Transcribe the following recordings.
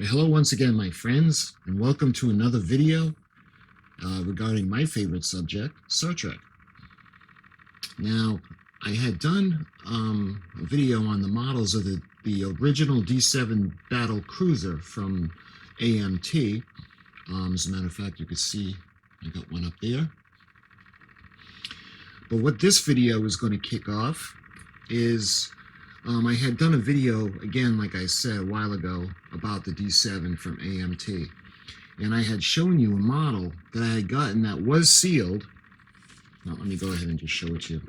Hello once again, my friends, and welcome to another video regarding my favorite subject, Star Trek. Now, I had done a video on the models of the original D7 battle cruiser from AMT. As a matter of fact, you can see I got one up there. But what this video is going to kick off is I had done a video, again, like I said a while ago, about the D7 from AMT. And I had shown you a model that I had gotten that was sealed. Now, let me go ahead and just show it to you.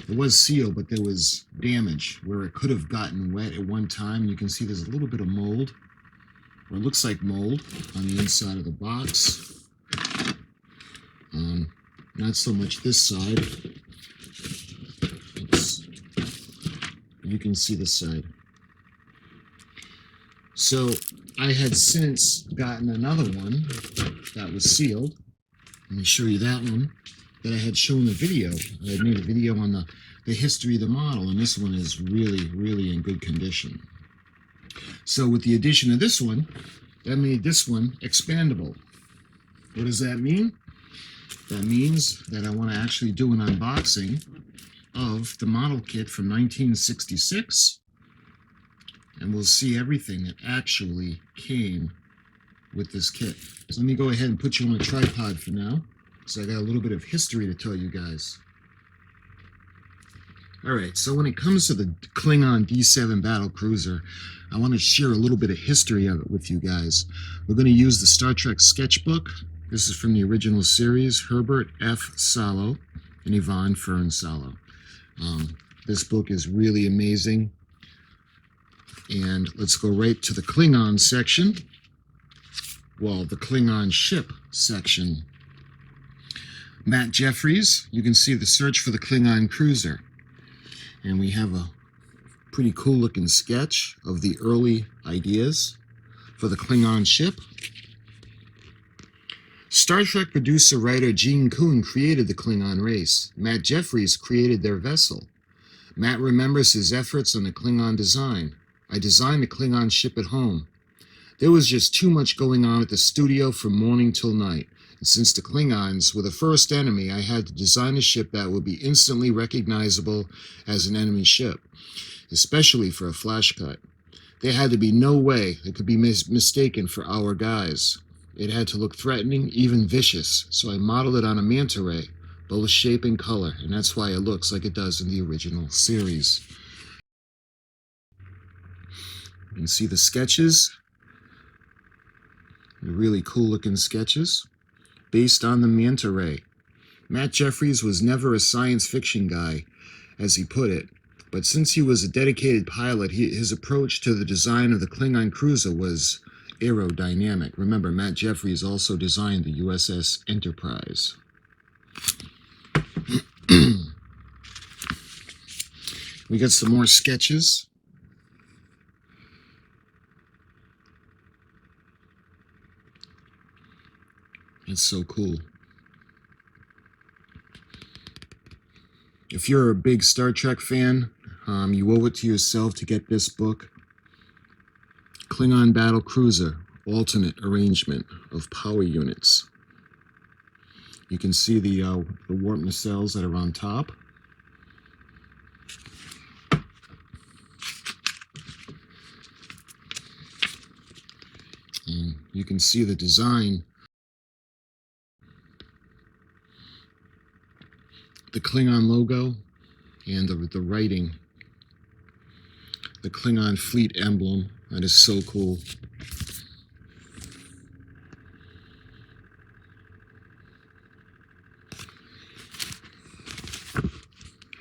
It was sealed, but there was damage where it could have gotten wet at one time. You can see there's a little bit of mold, or it looks like mold, on the inside of the box. Not so much this side. You can see the side. So I had since gotten another one that was sealed. Let me show you that one that I had shown the video. I had made a video on the history of the model, and this one is really in good condition. So with the addition of this one, that made this one expandable. What does that mean? That means that I want to actually do an unboxing of the model kit from 1966, and we'll see everything that actually came with this kit. So let me go ahead and put you on a tripod for now, so I got a little bit of history to tell you guys. Alright, so when it comes to the Klingon D7 battle cruiser, I want to share a little bit of history of it with you guys. We're going to use the Star Trek sketchbook. This is from the original series, Herbert F. Salo and Yvonne Fern Salo. This book is really amazing. And let's go right to the Klingon section. Well, the Klingon ship section. Matt Jeffries, you can see the search for the Klingon cruiser. And we have a pretty cool looking sketch of the early ideas for the Klingon ship. Star Trek producer-writer Gene Kuhn created the Klingon race. Matt Jeffries created their vessel. Matt remembers his efforts on the Klingon design. I designed the Klingon ship at home. There was just too much going on at the studio from morning till night. And since the Klingons were the first enemy, I had to design a ship that would be instantly recognizable as an enemy ship, especially for a flash cut. There had to be no way it could be mistaken for our guys. It had to look threatening, even vicious, so I modeled it on a manta ray, both shape and color, and that's why it looks like it does in the original series. You can see the sketches, the really cool looking sketches, based on the manta ray. Matt Jeffries was never a science fiction guy, as he put it, but since he was a dedicated pilot, his approach to the design of the Klingon cruiser was aerodynamic. Remember, Matt Jeffries also designed the USS Enterprise. We got some more sketches. It's so cool. If you're a big Star Trek fan, you owe it to yourself to get this book. Klingon Battle Cruiser, alternate arrangement of power units. You can see the warp nacelles that are on top. And you can see the design. The Klingon logo and the writing. The Klingon fleet emblem. That is so cool.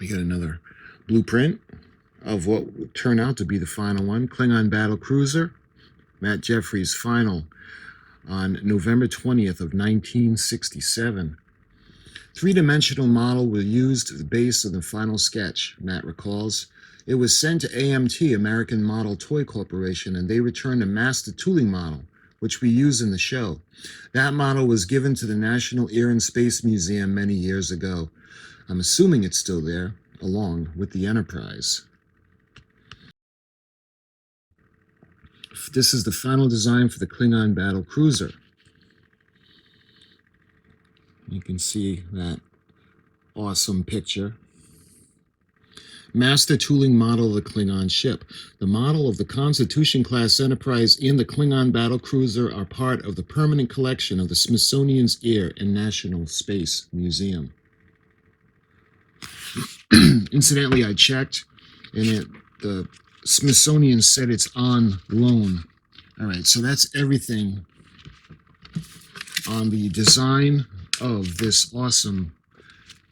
We got another blueprint of what would turn out to be the final one. Klingon Battle Cruiser. Matt Jeffries' final on November 20th of 1967. Three-dimensional model was used as the base of the final sketch, Matt recalls. It was sent to AMT, American Model Toy Corporation, and they returned a master tooling model, which we use in the show. That model was given to the National Air and Space Museum many years ago. I'm assuming it's still there, along with the Enterprise. This is the final design for the Klingon battle cruiser. You can see that awesome picture. Master tooling model of the Klingon ship. The model of the Constitution-class Enterprise and the Klingon battle cruiser are part of the permanent collection of the Smithsonian's Air and National Space Museum. Incidentally, I checked, and the Smithsonian said it's on loan. All right, so that's everything on the design of this awesome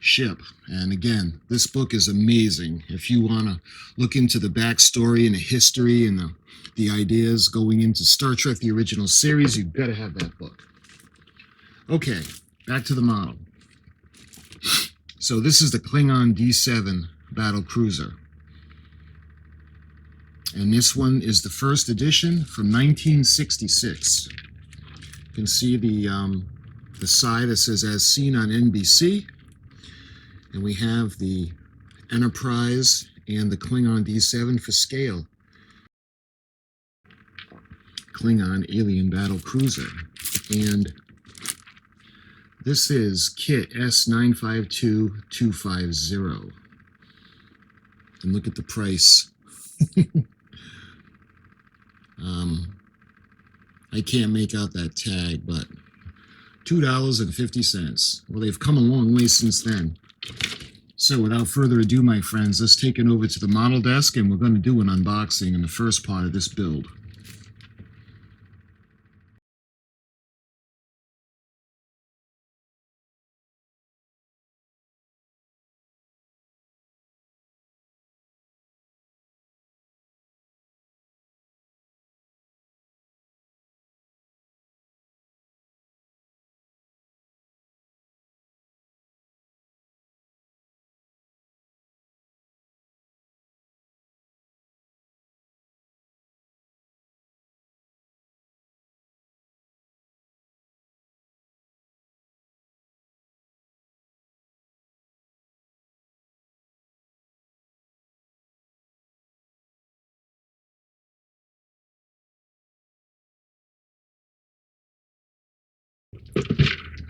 ship. And again, this book is amazing. If you want to look into the backstory and the history and the ideas going into Star Trek, the original series, you've got to have that book. Okay, back to the model. So this is the Klingon D7 battle cruiser. And this one is the first edition from 1966. You can see the side that says as seen on NBC. And we have the Enterprise and the Klingon D7 for scale. Klingon alien battle cruiser. And this is kit S952250. And look at the price. I can't make out that tag, but $2.50. Well, they've come a long way since then. So without further ado, my friends, let's take it over to the model desk, and we're going to do an unboxing in the first part of this build.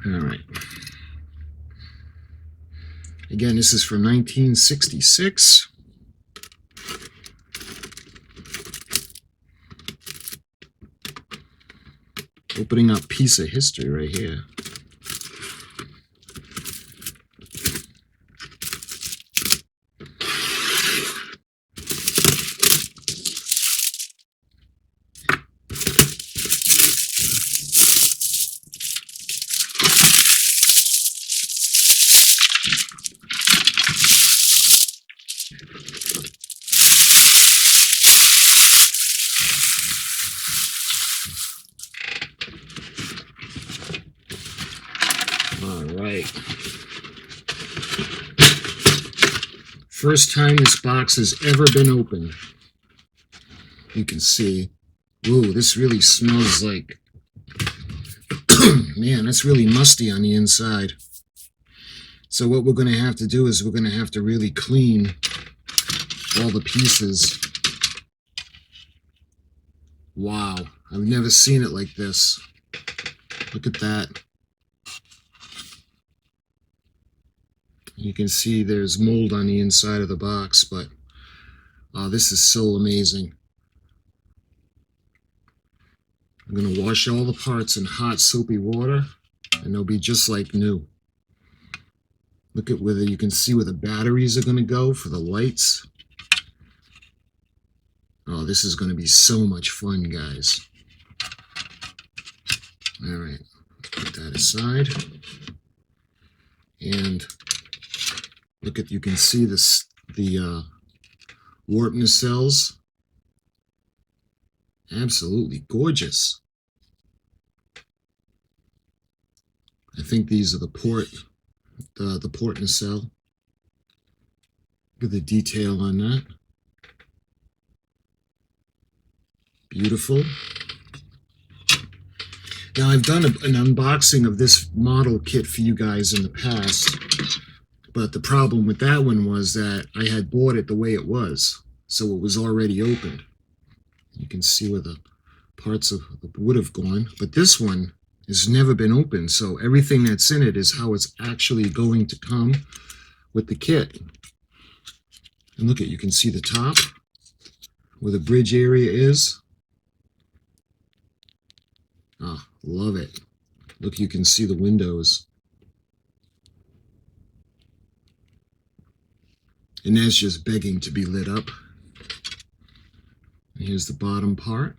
All right. Again, this is from 1966. Opening up piece of history right here. All right. First time this box has ever been opened. You can see, ooh, this really smells like, man, that's really musty on the inside. So what we're going to have to do is we're going to have to really clean all the pieces. Wow, I've never seen it like this. Look at that. You can see there's mold on the inside of the box, but this is so amazing. I'm going to wash all the parts in hot soapy water, and they'll be just like new. Look at whether you can see where the batteries are going to go for the lights. Oh, this is going to be so much fun, guys. All right, put that aside. And look at, you can see this, the warp nacelles. Absolutely gorgeous. I think these are the port nacelle. Look at the detail on that. Beautiful. Now, I've done an unboxing of this model kit for you guys in the past, but the problem with that one was that I had bought it the way it was, so it was already opened. You can see where the parts of the wood have gone. But this one has never been opened, so everything that's in it is how it's actually going to come with the kit. And look at, you can see the top where the bridge area is. Ah, love it. Look, you can see the windows. And that's just begging to be lit up. And here's the bottom part.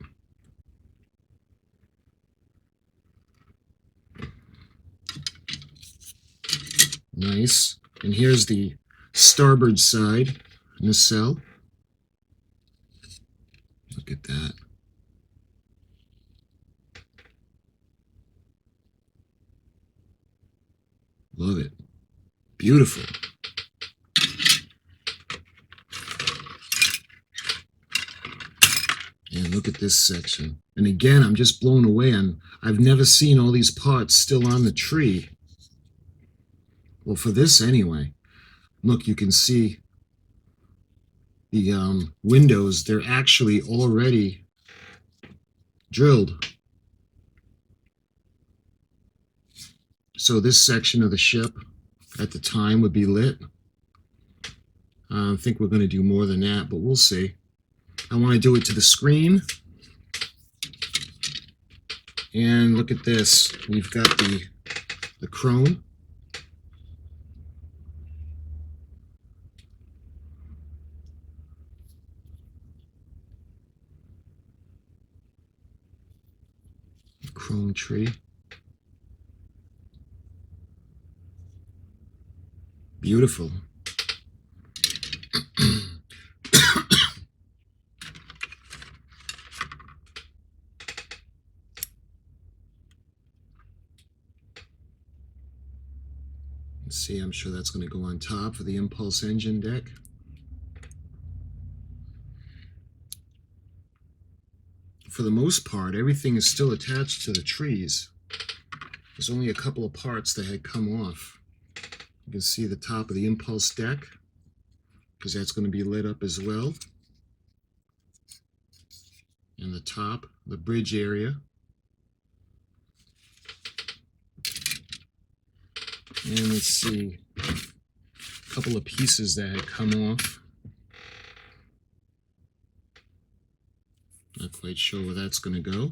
Nice. And here's the starboard side nacelle. Look at that. Love it. Beautiful. And look at this section. And again, I'm just blown away. I've never seen all these parts still on the tree. Well, for this anyway. Look, you can see the windows. They're actually already drilled. So this section of the ship at the time would be lit. I think we're going to do more than that, but we'll see. I want to do it to the screen. And look at this. We've got the chrome. The chrome tree. Beautiful. Let's see, I'm sure that's going to go on top for the impulse engine deck. For the most part, everything is still attached to the trees. There's only a couple of parts that had come off. You can see the top of the impulse deck, because that's going to be lit up as well. And the top, the bridge area. And let's see, a couple of pieces that had come off. Not quite sure where that's going to go.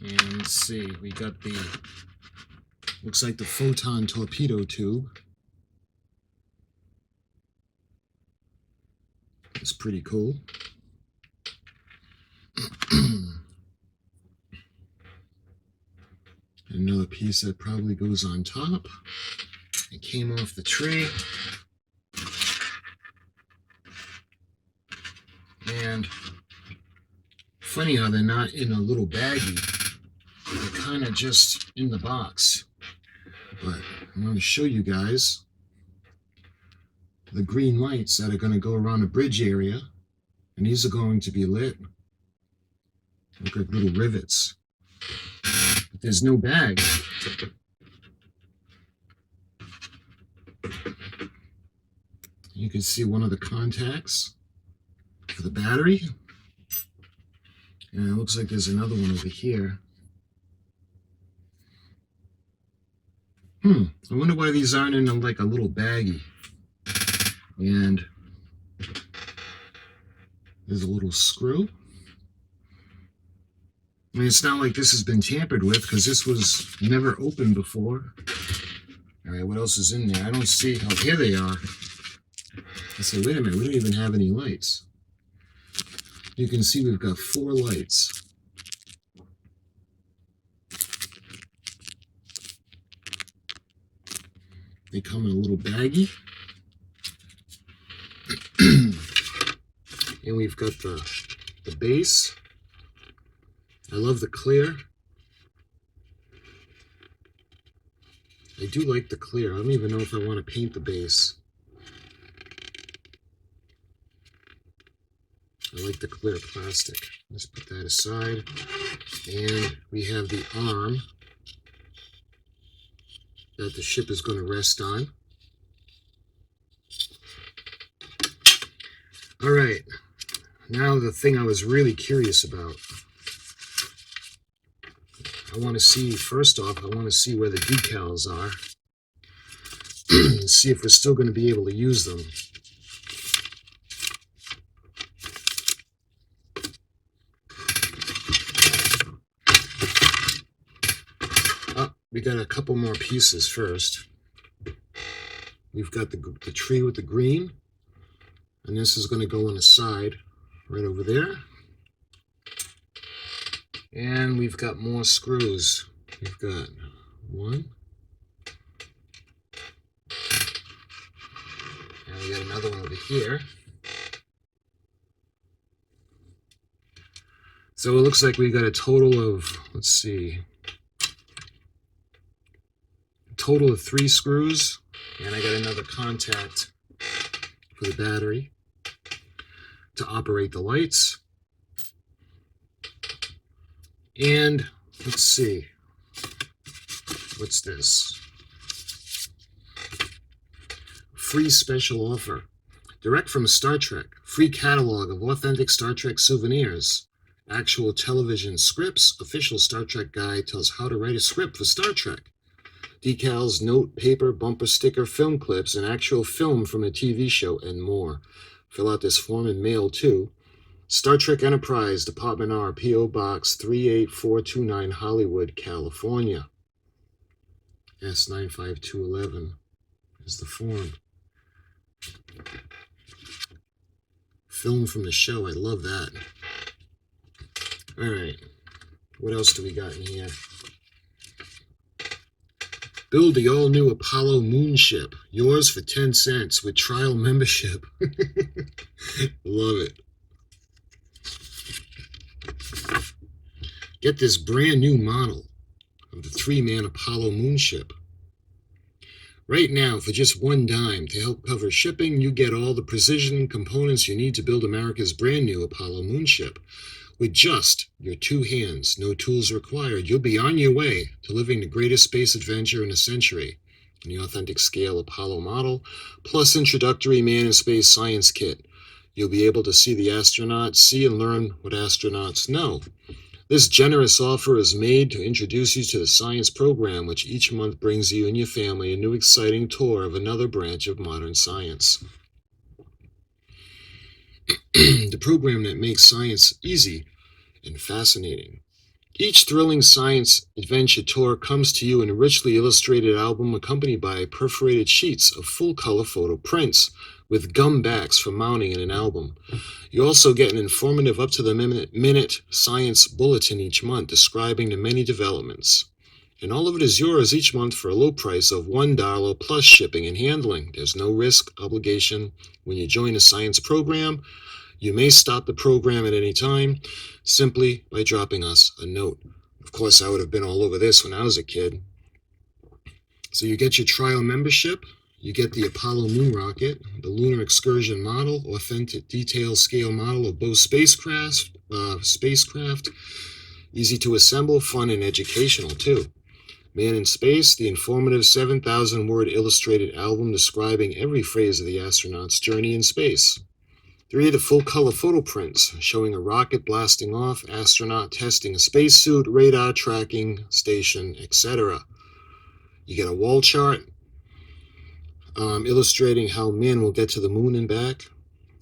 And let's see, we got the, looks like the photon torpedo tube. It's pretty cool. Another piece that probably goes on top. It came off the tree. And funny how they're not in a little baggie. They're kind of just in the box. But I'm going to show you guys the green lights that are going to go around the bridge area. And these are going to be lit. Look like little rivets. But there's no bag. You can see one of the contacts for the battery. And it looks like there's another one over here. I wonder why these aren't in like a little baggie. And there's a little screw. I mean, it's not like this has been tampered with, because this was never opened before. All right, what else is in there? I don't see. Oh, here they are. I say, wait a minute, we don't even have any lights. You can see we've got 4 lights. They come in a little baggie. And we've got the base. I love the clear. I do like the clear. I don't even know if I want to paint the base. I like the clear plastic. Let's put that aside. And we have the arm that the ship is going to rest on. All right. Now the thing I was really curious about. I want to see, first off, I want to see where the decals are. See if we're still going to be able to use them. Oh, we got a couple more pieces first. We've got the tree with the green, and this is going to go on the side right over there. And we've got more screws. We've got one. And we got another one over here. So it looks like we got a total of, let's see, a total of 3 screws. And I got another contact for the battery to operate the lights. And let's see, what's this? Free special offer. Direct from Star Trek. Free catalog of authentic Star Trek souvenirs. Actual television scripts. Official Star Trek guide tells how to write a script for Star Trek. Decals, note, paper, bumper sticker, film clips, and actual film from a TV show, and more. Fill out this form and mail to Star Trek Enterprise, Department R, P.O. Box 38429, Hollywood, California. S95211 is the form. Film from the show, I love that. All right, what else do we got in here? Build the all-new Apollo moonship. Yours for 10 cents with trial membership. Love it. Get this brand new model of the 3-man Apollo moonship. Right now, for just $1 to help cover shipping, you get all the precision and components you need to build America's brand new Apollo moonship. With just your 2 hands, no tools required, you'll be on your way to living the greatest space adventure in a century. In the authentic scale Apollo model, plus introductory man in space science kit. You'll be able to see the astronauts, see and learn what astronauts know. This generous offer is made to introduce you to the science program, which each month brings you and your family a new exciting tour of another branch of modern science. The program that makes science easy and fascinating. Each thrilling science adventure tour comes to you in a richly illustrated album accompanied by perforated sheets of full-color photo prints with gum backs for mounting in an album. You also get an informative up-to-the-minute science bulletin each month describing the many developments. And all of it is yours each month for a low price of $1 plus shipping and handling. There's no risk, obligation. When you join a science program, you may stop the program at any time simply by dropping us a note. Of course, I would have been all over this when I was a kid. So you get your trial membership, you get the Apollo moon rocket, the lunar excursion model, authentic detail scale model of both spacecraft, easy to assemble, fun and educational too. Man in Space, the informative 7,000-word illustrated album describing every phase of the astronaut's journey in space. 3 of the full-color photo prints showing a rocket blasting off, astronaut testing a spacesuit, radar tracking station, etc. You get a wall chart illustrating how man will get to the moon and back.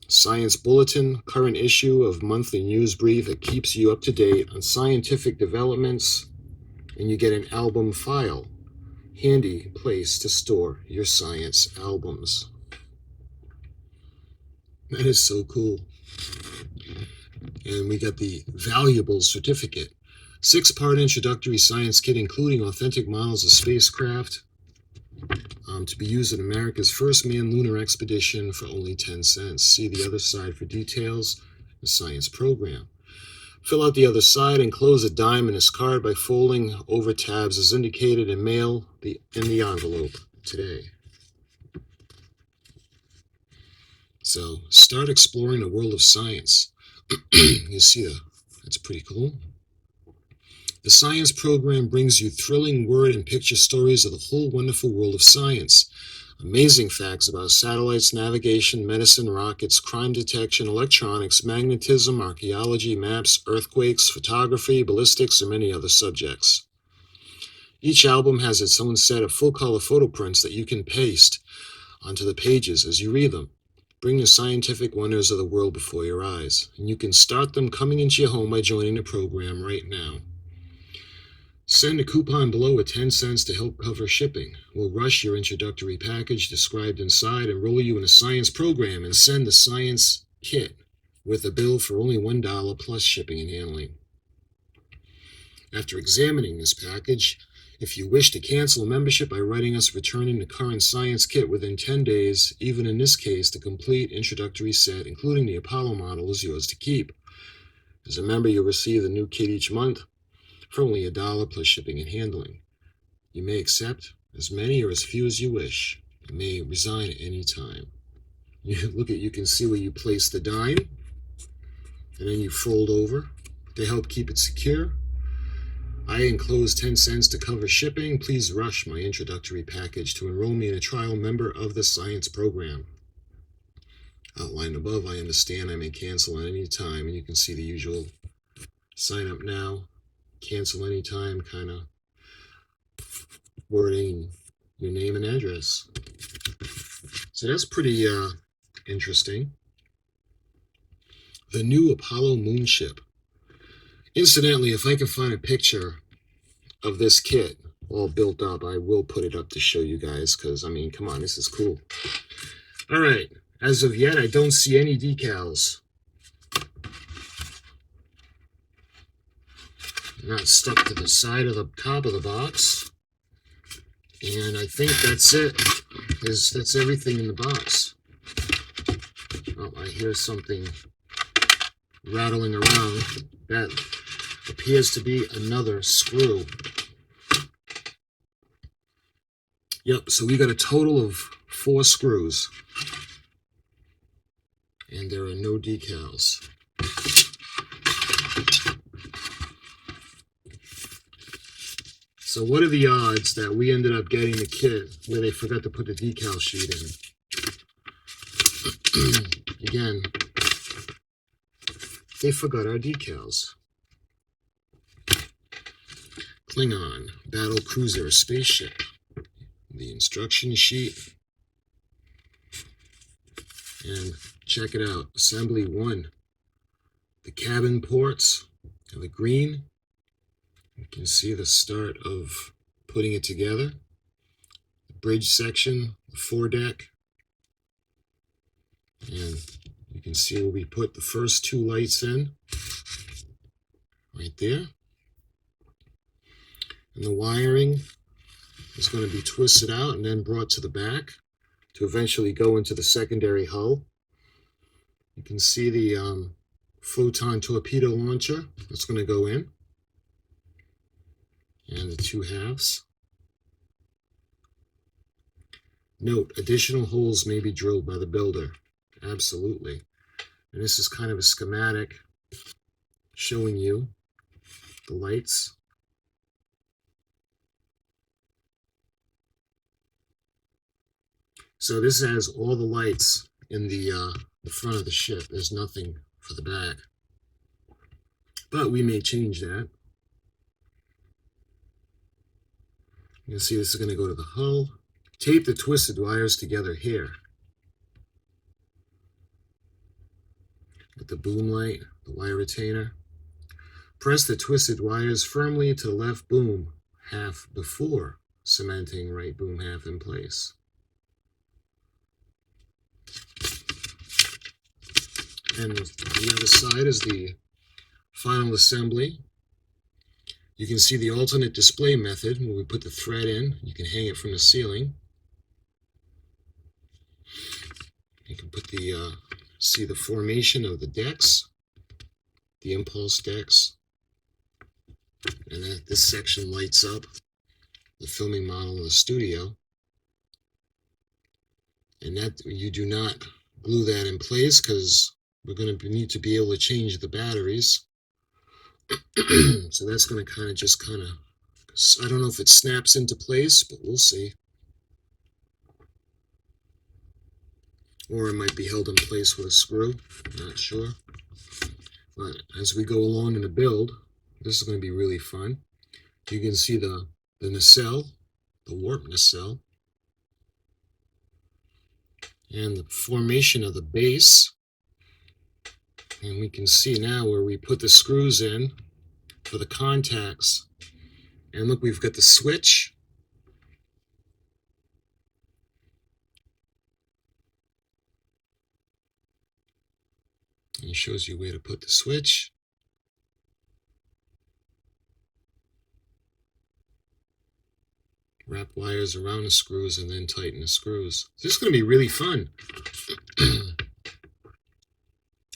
Science bulletin, current issue of monthly news brief that keeps you up to date on scientific developments. And you get an album file, handy place to store your science albums. That is so cool. And we got the valuable certificate. 6-part introductory science kit including authentic models of spacecraft to be used in America's first manned lunar expedition for only 10 cents. See the other side for details. The science program. Fill out the other side and close a dime in this card by folding over tabs as indicated and mail in the envelope today. So start exploring the world of science. You see that's pretty cool. The science program brings you thrilling word and picture stories of the whole wonderful world of science. Amazing facts about satellites, navigation, medicine, rockets, crime detection, electronics, magnetism, archaeology, maps, earthquakes, photography, ballistics, and many other subjects. Each album has its own set of full-color photo prints that you can paste onto the pages as you read them. Bring the scientific wonders of the world before your eyes, and you can start them coming into your home by joining the program right now. Send a coupon below with 10 cents to help cover shipping. We'll rush your introductory package described inside, enroll you in a science program, and send the science kit with a bill for only $1 plus shipping and handling. After examining this package, if you wish to cancel a membership by writing us returning the current science kit within 10 days, even in this case, the complete introductory set, including the Apollo model, is yours to keep. As a member, you'll receive the new kit each month for only $1 plus shipping and handling. You may accept as many or as few as you wish. You may resign at any time. You can see where you place the dime, and then you fold over to help keep it secure. I enclose 10 cents to cover shipping. Please rush my introductory package to enroll me in a trial member of the science program. Outlined above, I understand I may cancel at any time, and you can see the usual sign up now, cancel anytime kind of wording, your name and address. So that's pretty interesting. The new Apollo moonship. Incidentally, if I can find a picture of this kit all built up, I will put it up to show you guys, because, I mean, come on, this is cool. All right, as of yet, I don't see any decals. Not stuck to the side of the top of the box. And I think that's it. That's everything in the box. Oh, I hear something rattling around. That appears to be another screw. Yep, so we got a total of 4 screws. And there are no decals. So what are the odds that we ended up getting the kit where they forgot to put the decal sheet in? Again, they forgot our decals. Klingon, battle cruiser, spaceship. The instruction sheet. And check it out, assembly 1. The cabin ports are the green. You can see the start of putting it together. The bridge section, the foredeck. And you can see where we put the first 2 lights in. Right there. And the wiring is going to be twisted out and then brought to the back to eventually go into the secondary hull. You can see the photon torpedo launcher that's going to go in. And the 2 halves. Note, additional holes may be drilled by the builder. Absolutely. And this is kind of a schematic showing you the lights. So this has all the lights in the front of the ship. There's nothing for the back. But we may change that. You can see this is going to go to the hull. Tape the twisted wires together here. With the boom light, the wire retainer. Press the twisted wires firmly to the left boom half before cementing right boom half in place. And the other side is the final assembly. You can see the alternate display method where we put the thread in. You can hang it from the ceiling. You can put see the formation of the decks, the impulse decks. And this section lights up the filming model in the studio. And that you do not glue that in place because we're going to need to be able to change the batteries. So that's going to I don't know if it snaps into place, but we'll see. Or it might be held in place with a screw, not sure. But as we go along in the build, this is going to be really fun. You can see the the nacelle, the warp nacelle, and the formation of the base. And we can see now where we put the screws in for the contacts. And look, we've got the switch. And it shows you where to put the switch. Wrap wires around the screws and then tighten the screws. This is going to be really fun.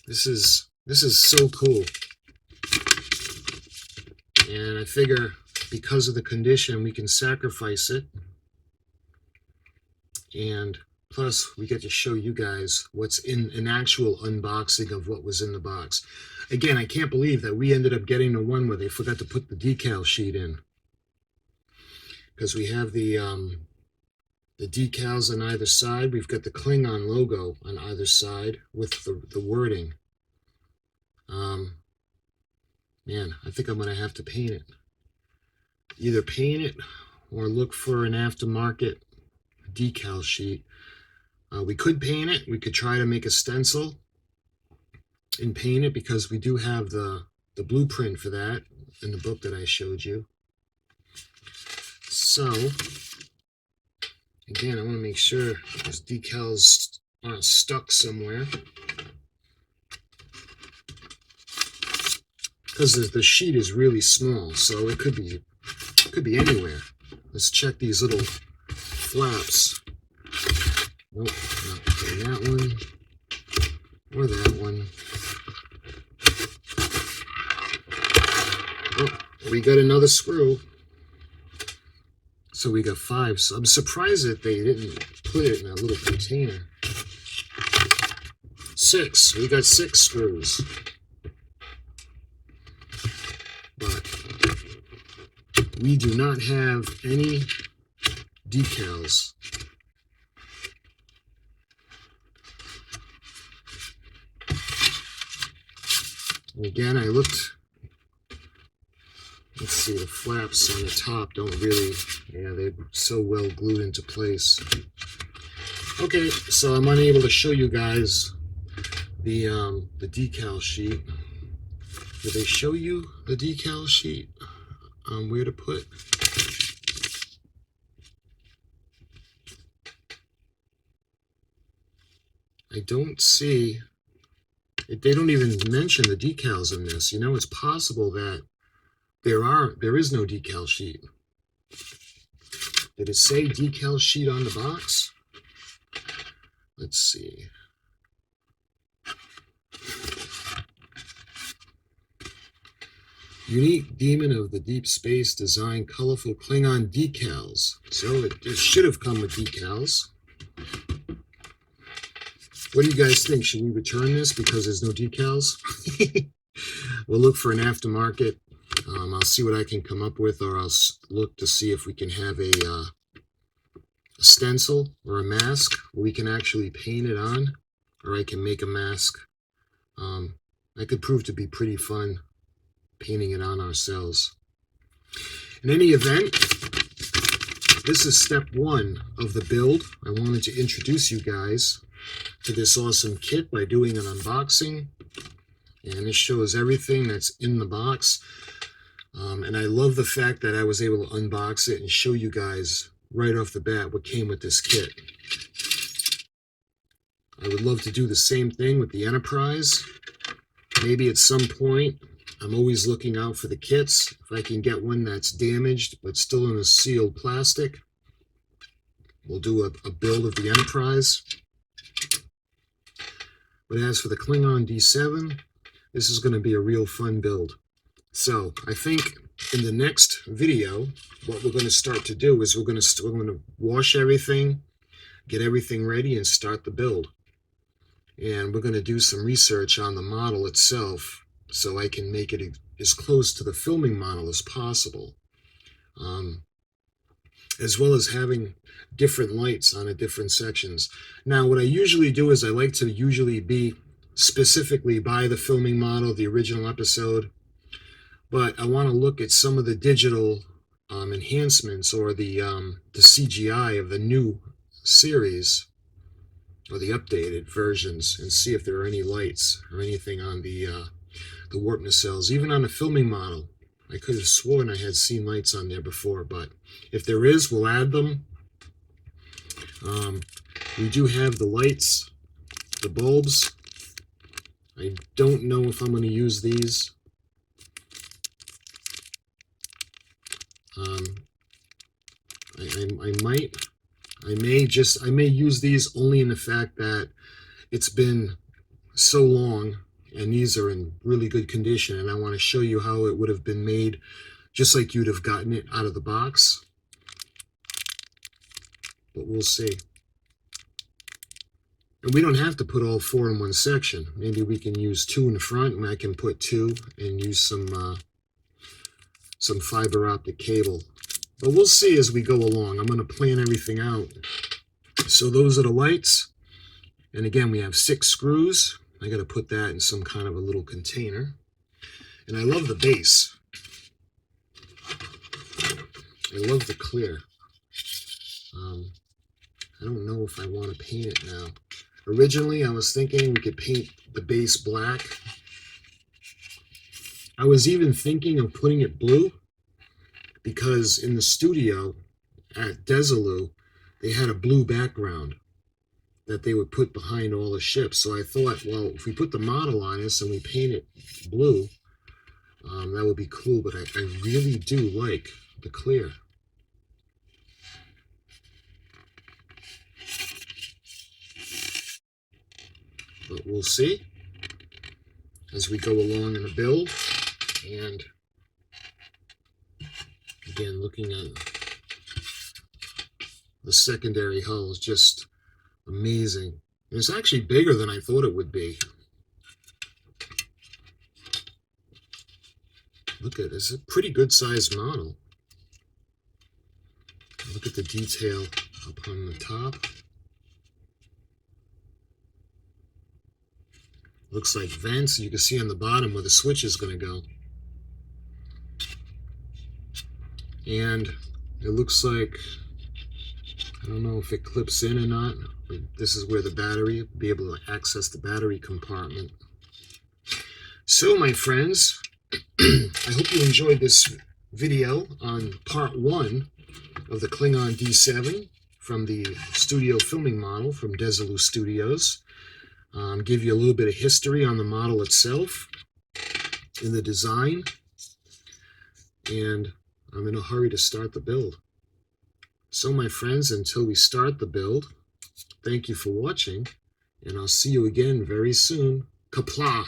This is so cool. And I figure because of the condition, we can sacrifice it. And plus, we get to show you guys what's in an actual unboxing of what was in the box. Again, I can't believe that we ended up getting the one where they forgot to put the decal sheet in. Because we have the decals on either side. We've got the Klingon logo on either side with the wording. Man, I think I'm going to have to paint it. Either paint it or look for an aftermarket decal sheet. We could paint it. We could try to make a stencil and paint it because we do have the blueprint for that in the book that I showed you. So, again, I want to make sure those decals aren't stuck somewhere. Because the sheet is really small, so it could be anywhere. Let's check these little flaps. Nope, not that one or that one. Oh, we got another screw. So we got 5. So I'm surprised that they didn't put it in a little container. 6. We got 6 screws. But we do not have any decals. And again, I looked. Let's see, the flaps on the top don't really, yeah, they're so well glued into place. Okay, so I'm unable to show you guys the decal sheet. Did they show you the decal sheet on where to put? I don't see, they don't even mention the decals in this. You know, it's possible that there is no decal sheet. Did it say decal sheet on the box? Let's see. Unique Demon of the Deep Space design colorful Klingon decals. So it should have come with decals. What do you guys think? Should we return this because there's no decals? We'll look for an aftermarket. I'll see what I can come up with, or I'll look to see if we can have a stencil or a mask where we can actually paint it on, or I can make a mask. That could prove to be pretty fun, painting it on ourselves. In any event, this is step 1 of the build. I wanted to introduce you guys to this awesome kit by doing an unboxing. And this shows everything that's in the box. And I love the fact that I was able to unbox it and show you guys right off the bat what came with this kit. I would love to do the same thing with the Enterprise. Maybe at some point, I'm always looking out for the kits. If I can get one that's damaged but still in a sealed plastic, we'll do a build of the Enterprise. But as for the Klingon D7, this is going to be a real fun build. So I think in the next video, what we're going to start to do is we're going to wash everything, get everything ready, and start the build. And we're going to do some research on the model itself so I can make it as close to the filming model as possible. As well as having different lights on the different sections. Now, what I usually do is I like to usually be specifically by the filming model, the original episode, but I want to look at some of the digital enhancements or the CGI of the new series or the updated versions and see if there are any lights or anything on the warp nacelles, even on the filming model. I could have sworn I had seen lights on there before, but if there is, we'll add them. We do have the lights, the bulbs. I don't know if I'm going to use these. I may use these only in the fact that it's been so long and these are in really good condition, and I want to show you how it would have been made just like you'd have gotten it out of the box. But we'll see. And we don't have to put all 4 in one section. Maybe we can use 2 in the front, and I can put 2 and use some fiber optic cable. But we'll see as we go along. I'm going to plan everything out. So those are the lights. And again, we have 6 screws. I got to put that in some kind of a little container. And I love the base. I love the clear. I don't know if I want to paint it now. Originally, I was thinking we could paint the base black. I was even thinking of putting it blue because in the studio at Desilu, they had a blue background that they would put behind all the ships. So I thought, well, if we put the model on this and we paint it blue, that would be cool. But I really do like the clear. But we'll see as we go along in the build. And again, looking at the secondary hull is just amazing. And it's actually bigger than I thought it would be. Look at this, it's a pretty good sized model. Look at the detail up on the top. Looks like vents. You can see on the bottom where the switch is going to go. And it looks like, I don't know if it clips in or not, but this is where the battery, will be able to access the battery compartment. So my friends, I hope you enjoyed this video on part 1 of the Klingon D7 from the studio filming model from Desilu Studios. Give you a little bit of history on the model itself and the design. And I'm in a hurry to start the build. So my friends, until we start the build, thank you for watching, and I'll see you again very soon. Kapla!